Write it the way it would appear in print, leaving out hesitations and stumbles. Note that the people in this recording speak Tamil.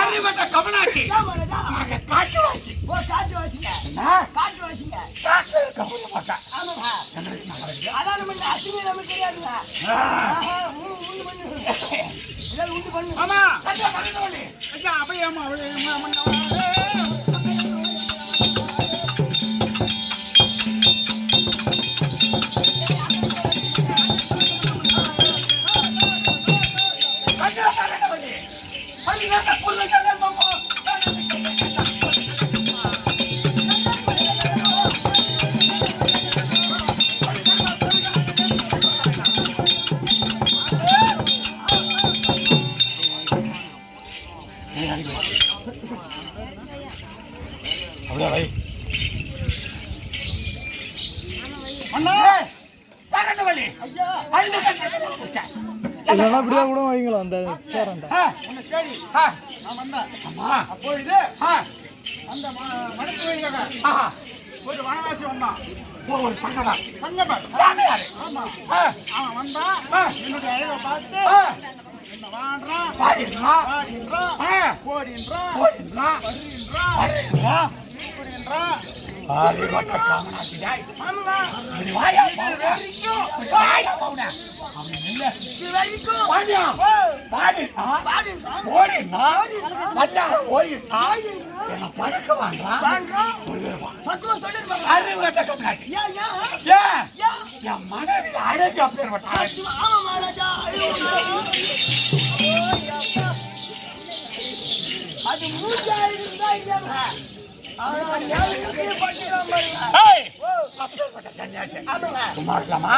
அறிவட்ட கமலாட்டி நாங்க காட்டுவாசி. ஓ காட்டுவாசிங்க. காட்டுவாசிங்க. காட்டுல இருக்க போது பார்த்தா ஆமாப்பா. அதான் நம்ம அசிங்க நமக்கு தெரியாதுங்க. உண்டு பண்ணு. ஏதாவது உண்டு பண்ணு. ஆமா அச்சா பண்ணோனே அச்சா அபயமா அப்படியே கூட வைங்களா அந்த அப்பொழுது அந்த மனசு ஒரு வனவாசி வந்தான். ஒரு சங்கடம் சாமியாரு. அவன் வந்தா என்னுடைய அழகை பார்த்து என்ன வாடுறான் பாடின்றான் போடின்றான் வருகின்றான் அறிவட்ட காமனாட்டியாய் வாயா மனைவி அழகு அப்பேற்பட்ட அது மூச்சாயிருந்தா சன்னியாசி குமாரலாமா